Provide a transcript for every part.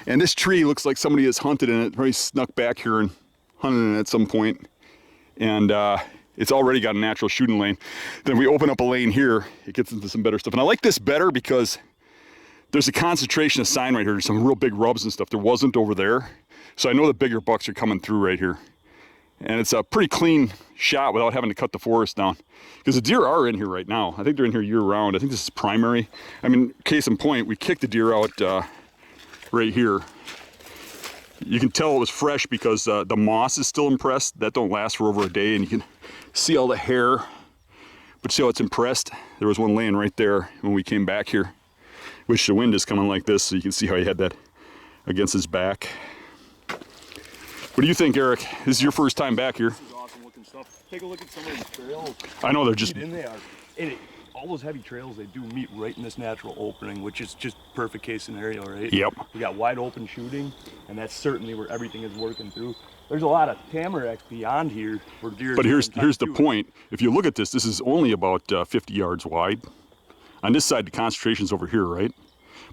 And this tree looks like somebody has hunted in it, probably snuck back here and hunted in it at some point. And it's already got a natural shooting lane. Then we open up a lane here, it gets into some better stuff. And I like this better because there's a concentration of sign right here. There's some real big rubs and stuff. There wasn't over there. So I know the bigger bucks are coming through right here. And it's a pretty clean shot without having to cut the forest down. Because the deer are in here right now. I think they're in here year round. I think this is primary. I mean, case in point, we kicked the deer out right here. You can tell it was fresh because the moss is still impressed. That don't last for over a day, and you can see all the hair. But see how it's impressed? There was one laying right there when we came back here. Which the wind is coming like this, so you can see how he had that against his back. What do you think, Eric? This is your first time back here. This is awesome looking stuff. Take a look at some of these trails. I know they're just... in they are. And all those heavy trails, they do meet right in this natural opening, which is just perfect case scenario, right? Yep. We got wide open shooting, and that's certainly where everything is working through. There's a lot of tamaracks beyond here where deer... But here's the point. If you look at this, this is only about 50 yards wide. On this side, the concentration's over here, right?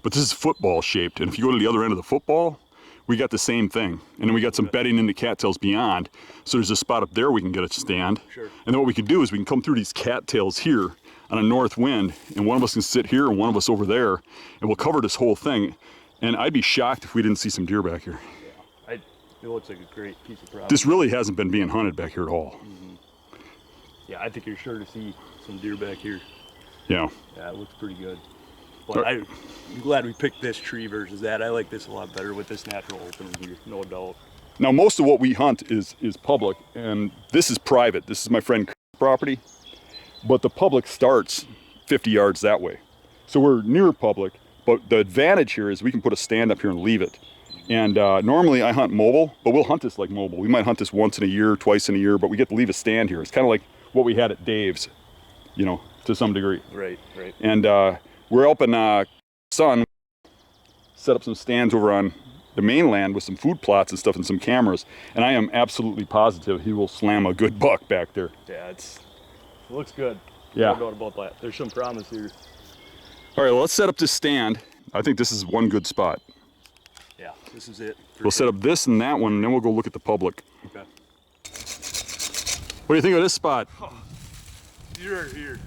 But this is football shaped, and if you go to the other end of the football, we got the same thing. And then we got some bedding in the cattails beyond. So there's a spot up there we can get a stand. Sure. And then what we can do is we can come through these cattails here on a north wind, and one of us can sit here and one of us over there, and we'll cover this whole thing. And I'd be shocked if we didn't see some deer back here. Yeah, it looks like a great piece of property. This really hasn't been being hunted back here at all. Mm-hmm. Yeah, I think you're sure to see some deer back here. Yeah. Yeah, it looks pretty good. But I'm glad we picked this tree versus that. I like this a lot better with this natural opening here, no doubt. Now, most of what we hunt is public, and this is private. This is my friend's property, but the public starts 50 yards that way. So we're near public, but the advantage here is we can put a stand up here and leave it. And normally I hunt mobile, but we'll hunt this like mobile. We might hunt this once in a year, twice in a year, but we get to leave a stand here. It's kind of like what we had at Dave's, you know, to some degree. Right, right. And we're helping son set up some stands over on the mainland with some food plots and stuff and some cameras. And I am absolutely positive he will slam a good buck back there. Yeah, it looks good. Yeah. No doubt about that. There's some promise here. All right, well, let's set up this stand. I think this is one good spot. Yeah, this is it. We'll set up this and that one, and then we'll go look at the public. Okay. What do you think of this spot? You're here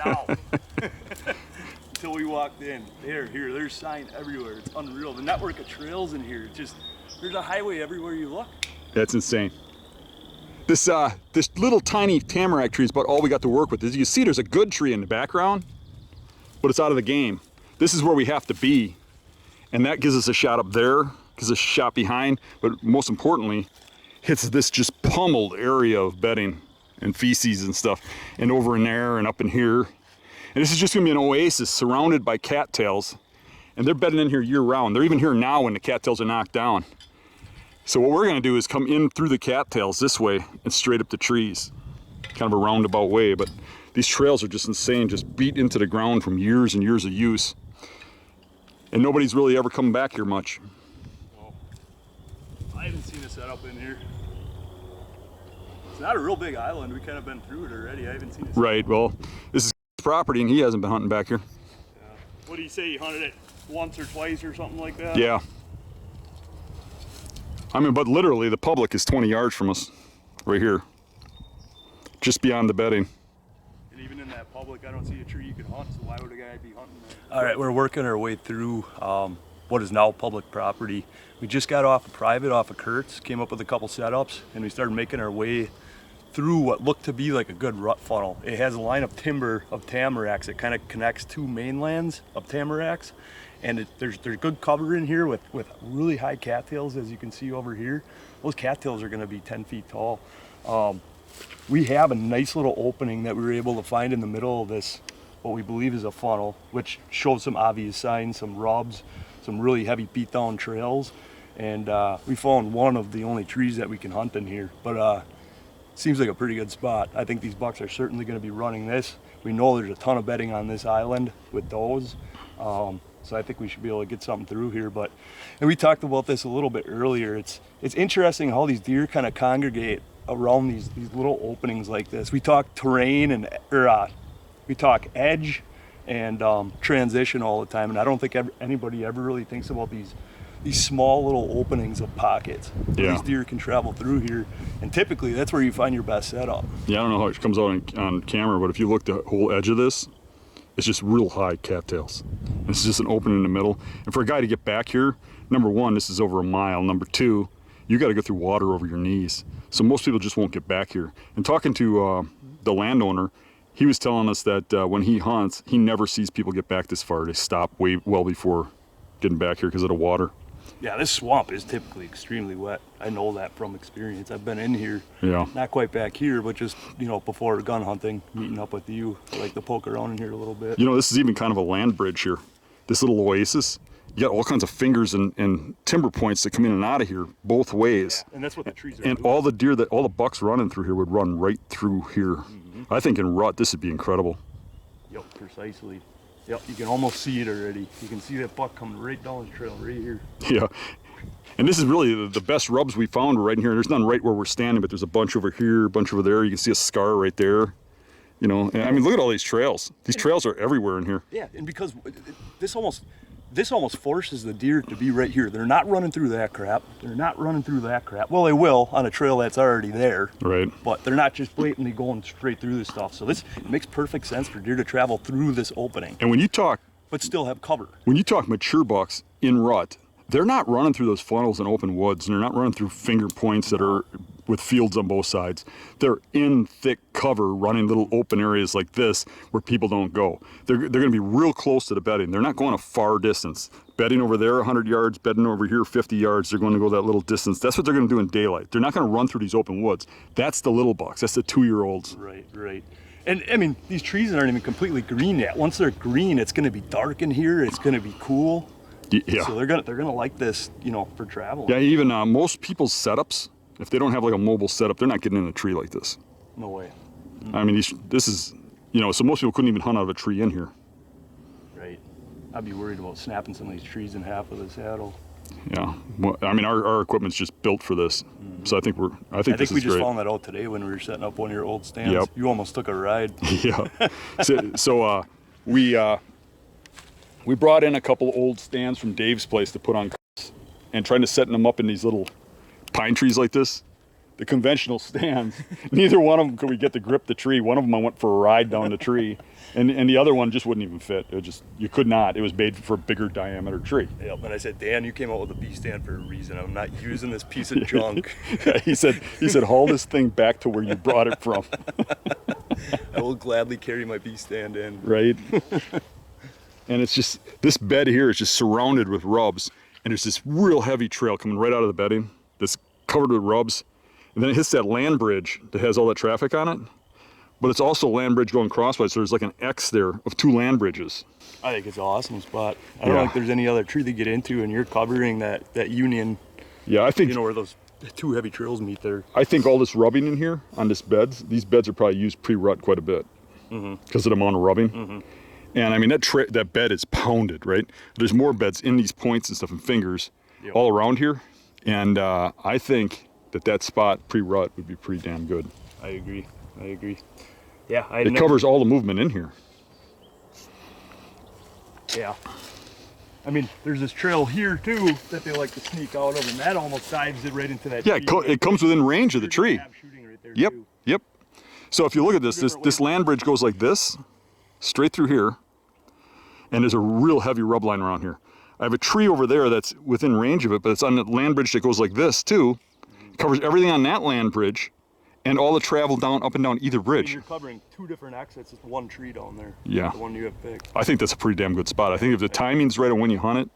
now. Until we walked in, they're here. There's sign everywhere. It's unreal. The network of trails in here. There's a highway everywhere you look. That's insane. This little tiny tamarack tree is about all we got to work with. As you see, there's a good tree in the background, but it's out of the game. This is where we have to be, and that gives us a shot up there, gives us a shot behind, but most importantly, hits this just pummeled area of bedding and feces and stuff, and over in there and up in here. And this is just gonna be an oasis surrounded by cattails, and they're bedding in here year round. They're even here now when the cattails are knocked down. So what we're gonna do is come in through the cattails this way and straight up the trees. Kind of a roundabout way, but these trails are just insane, just beat into the ground from years and years of use. And nobody's really ever come back here much. Well, I haven't seen a setup in here. It's not a real big island. We kind of been through it already. I haven't seen it. Right, well, this is property and he hasn't been hunting back here. Yeah. What do you say, you hunted it once or twice or something like that? Yeah. I mean, but literally the public is 20 yards from us, right here. Just beyond the bedding. And even in that public, I don't see a tree you could hunt, so why would a guy be hunting there? All right, we're working our way through what is now public property. We just got off a private off of Kurtz, came up with a couple setups, and we started making our way through what looked to be like a good rut funnel. It has a line of timber of tamaracks that kind of connects two mainlands of tamaracks, and there's good cover in here with really high cattails, as you can see over here. Those cattails are going to be 10 feet tall. We have a nice little opening that we were able to find in the middle of this, what we believe is a funnel, which shows some obvious signs, some rubs, some really heavy beat down trails, and we found one of the only trees that we can hunt in here. But seems like a pretty good spot. I think these bucks are certainly going to be running this. We know there's a ton of bedding on this island with those, so I think we should be able to get something through here. And we talked about this a little bit earlier. It's interesting how these deer kind of congregate around these little openings like this. We talk terrain we talk edge and transition all the time, and I don't think anybody ever really thinks about these these small little openings of pockets. Yeah. These deer can travel through here, and typically that's where you find your best setup. Yeah, I don't know how it comes out on camera, but if you look the whole edge of this, it's just real high cattails. This is just an opening in the middle. And for a guy to get back here, number one, this is over a mile. Number two, you got to go through water over your knees. So most people just won't get back here. And talking to the landowner, he was telling us that when he hunts, he never sees people get back this far. They stop well before getting back here because of the water. Yeah, this swamp is typically extremely wet. I know that from experience. I've been in here, Yeah. not quite back here, but just, you know, before gun hunting, meeting up with you, I like to poke around in here a little bit. You know, this is even kind of a land bridge here. This little oasis, you got all kinds of fingers and timber points that come in and out of here both ways. Yeah, and that's what the trees are And doing. all the deer all the bucks running through here would run right through here. I think in rut, this would be incredible. Yep, precisely. Yep, you can almost see it already. You can see that buck coming right down the trail right here. Yeah. And this is really the best rubs we found right in here. There's none right where we're standing, but there's a bunch over here, a bunch over there. You can see a scar right there. You know, and I mean, look at all these trails. These trails are everywhere in here. Yeah, and because this almost forces the deer to be right here. They're not running through that crap. They're not running through that crap. Well, they will on a trail that's already there. Right. But they're not just blatantly going straight through this stuff. So this makes perfect sense for deer to travel through this opening, And when you talk cover. When you talk mature bucks in rut, they're not running through those funnels in open woods, and they're not running through finger points that are with fields on both sides. They're in thick cover, running little open areas like this where people don't go. They're going to be real close to the bedding. They're not going a far distance. Bedding over there 100 yards, bedding over here 50 yards, they're going to go that little distance. That's what they're going to do in daylight. They're not going to run through these open woods. That's the little bucks. That's the 2-year-olds. Right. And I mean, these trees aren't even completely green yet. Once they're green, it's going to be dark in here. It's going to be cool. Yeah. So they're gonna like this, you know, for traveling. Yeah, even most people's setups, if they don't have like a mobile setup, they're not getting in a tree like this. No way. I mean, this is, you know, so most people couldn't even hunt out of a tree in here. Right. I'd be worried about snapping some of these trees in half with a saddle. Yeah. Well, I mean, our equipment's just built for this. So I think I think this we is just great. found that out today when we were setting up one of your old stands. Yep. You almost took a ride. Yeah. We brought in a couple old stands from Dave's place to put on carts, and trying to set them up in these little pine trees like this. The conventional stands, neither one of them could we get to grip the tree. One of them I went for a ride down the tree, and the other one just wouldn't even fit. You could not. It was made for a bigger diameter tree. Yep. And I said, Dan, you came out with a B stand for a reason. I'm not using this piece of junk. Yeah, he said, haul this thing back to where you brought it from. I will gladly carry my B stand in. Right. And it's just, this bed here is just surrounded with rubs, and there's this real heavy trail coming right out of the bedding that's covered with rubs, and then it hits that land bridge that has all that traffic on it, but it's also a land bridge going crosswise, so there's like an X there of 2 land bridges. I think it's an awesome spot. I don't think there's any other tree to get into, and you're covering that union, Yeah, I think, you know, where those 2 heavy trails meet there. I think all this rubbing in here on these beds are probably used pre-rut quite a bit because of the amount of rubbing. And I mean, that bed is pounded, right? There's more beds in these points and stuff and fingers all around here. And I think that spot pre-rut would be pretty damn good. I agree. Yeah, It covers all the movement in here. Yeah. I mean, there's this trail here too that they like to sneak out of, and that almost dives it right into that Yeah, tree. it comes within range of the tree. Shooting right there Yep, too. yep. So if you look at this land bridge goes like this, straight through here, and there's a real heavy rub line around here. I have a tree over there that's within range of it, but it's on the land bridge that goes like this too. It covers everything on that land bridge, and all the travel up and down either And bridge. you're covering 2 different exits with 1 tree down there. Yeah. The one you have picked. I think that's a pretty damn good spot. I think if the timing's right on when you hunt it,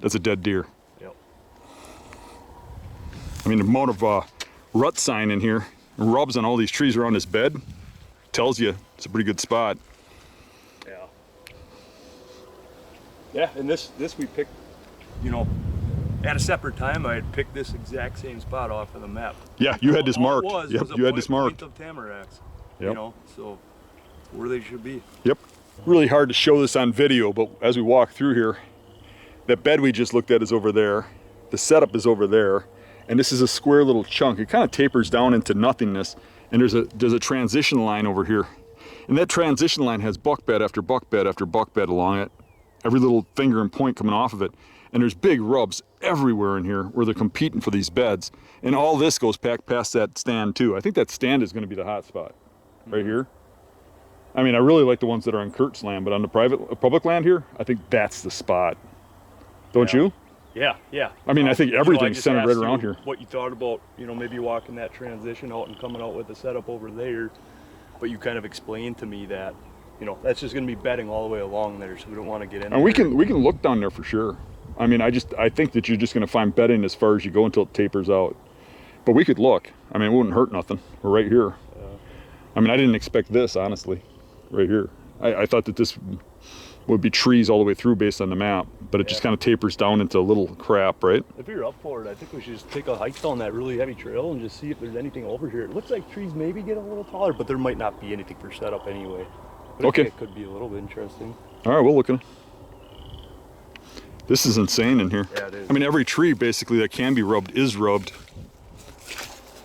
that's a dead deer. Yep. I mean, the amount of rut sign in here, and rubs on all these trees around this bed, tells you it's a pretty good spot. Yeah. Yeah, and this we picked, you know, at a separate time. I had picked this exact same spot off of the map. Yeah, you had this All it marked. was Yep, was a you had this marked. point of tamaracks. Yep. You know, so where they should be. Yep. Really hard to show this on video, but as we walk through here, that bed we just looked at is over there. The setup is over there, and this is a square little chunk. It kind of tapers down into nothingness, and there's a transition line over here. And that transition line has buck bed after buck bed after buck bed along it. Every little finger and point coming off of it. And there's big rubs everywhere in here where they're competing for these beds. And all this goes back past that stand too. I think that stand is going to be the hot spot right here. I mean, I really like the ones that are on Kurt's land, but on the public land here, I think that's the spot. Don't you? Yeah, yeah. I mean, I think everything's I centered right asked around you here. what you thought about, maybe walking that transition out and coming out with the setup over there. But you kind of explained to me that, that's just going to be bedding all the way along there, so we don't want to get in And we can look down there for sure. I mean, I think that you're just going to find bedding as far as you go until it tapers out. But we could look. I mean, it wouldn't hurt nothing. We're right here. I mean, I didn't expect this, honestly, right here. I thought that this would be trees all the way through based on the map, but it just kind of tapers down into a little crap, right? If you're up for it, I think we should just take a hike down that really heavy trail and just see if there's anything over here. It looks like trees maybe get a little taller, but there might not be anything for setup anyway. But okay. It could be a little bit interesting. All right, we'll look at it. This is insane in here. Yeah, it is. I mean, every tree basically that can be rubbed is rubbed.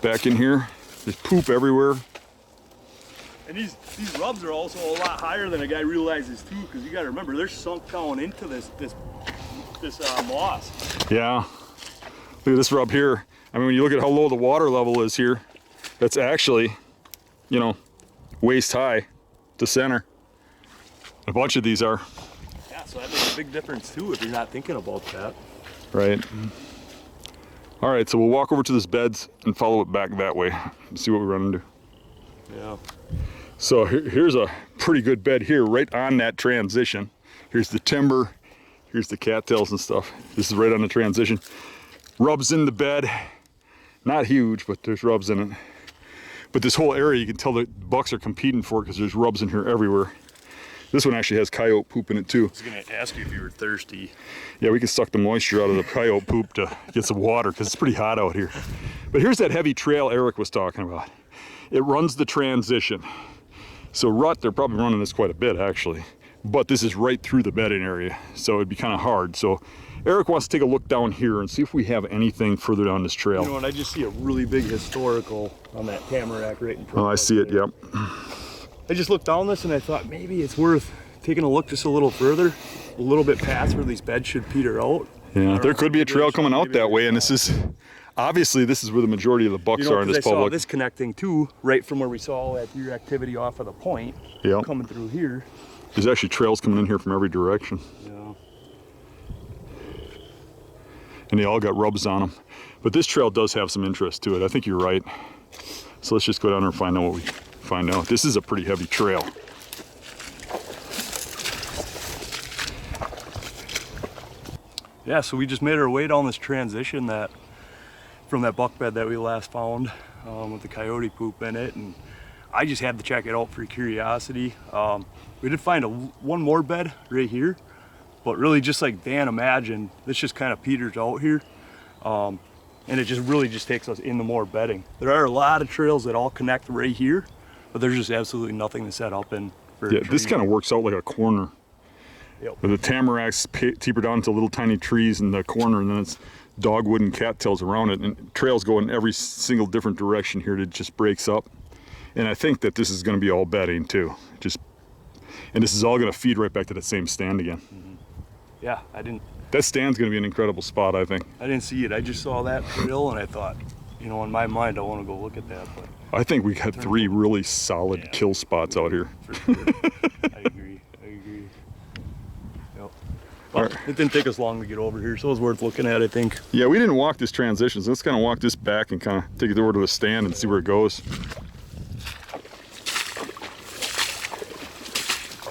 Back in here, there's poop everywhere. And these rubs are also a lot higher than a guy realizes too, because you got to remember they're sunk down into this moss. Yeah. Look at this rub here. I mean, when you look at how low the water level is here, that's actually, waist high to center. A bunch of these are. Yeah, so that makes a big difference too if you're not thinking about that. Right. All right, so we'll walk over to this beds and follow it back that way and see what we run into. Yeah. So here's a pretty good bed here, right on that transition. Here's the timber, here's the cattails and stuff. This is right on the transition. Rubs in the bed, not huge, but there's rubs in it. But this whole area, you can tell the bucks are competing for it because there's rubs in here everywhere. This one actually has coyote poop in it too. I was gonna ask you if you were thirsty. Yeah, we can suck the moisture out of the coyote poop to get some water because it's pretty hot out here. But here's that heavy trail Eric was talking about. It runs the transition. So rut, they're probably running this quite a bit actually. But this is right through the bedding area, so it'd be kind of hard. So Eric wants to take a look down here and see if we have anything further down this trail. You know what, I just see a really big historical on that tamarack right in front Oh, of I us see it, there. yep. I just looked down this and I thought maybe it's worth taking a look just a little further, a little bit past where these beds should peter out. Yeah, there could be a trail coming out that way, and this is, obviously this is where the majority of the bucks are in this I saw public. this connecting too, right from where we saw all that deer activity off of the point, Yep. coming through here. There's actually trails coming in here from every direction. Yeah. And they all got rubs on them. But this trail does have some interest to it. I think you're right. So let's just go down there and find out what we find out. This is a pretty heavy trail. Yeah, so we just made our way down this transition from that buck bed that we last found with the coyote poop in it, and I just had to check it out for curiosity. We did find one more bed right here, but really just like Dan imagined, this just kind of peters out here, and it just really just takes us into more bedding. There are a lot of trails that all connect right here, but there's just absolutely nothing to set up in. Yeah, this kind of works out like a corner. Yep. The tamaracks taper down to little tiny trees in the corner, and then it's dogwood and cattails around it, and trails go in every single different direction here. It just breaks up, and I think that this is going to be all bedding too. And this is all going to feed right back to the same stand again. Mm-hmm. Yeah, That stand's going to be an incredible spot, I think. I didn't see it. I just saw that trail, and I thought, in my mind, I want to go look at that. But I think we got 3 really solid kill spots out here. for sure. I agree. Yep. Well, it didn't take us long to get over here, so it was worth looking at, I think. Yeah, we didn't walk this transition, so let's kind of walk this back and kind of take it over to the stand and see where it goes.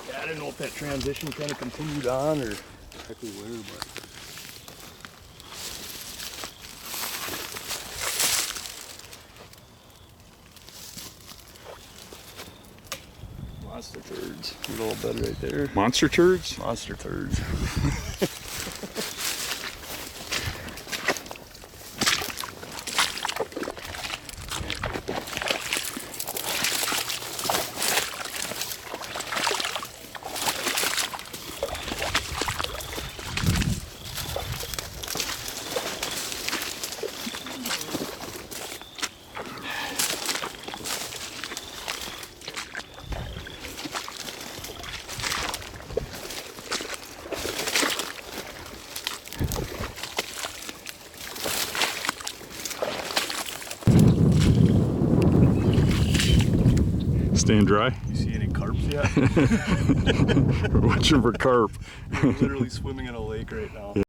Yeah, I didn't know if that transition kind of continued on or exactly where, but. Monster turds. A little bed right there. Monster turds? Monster turds. Staying dry? You see any carps yet? We're watching for carp. We're literally swimming in a lake right now.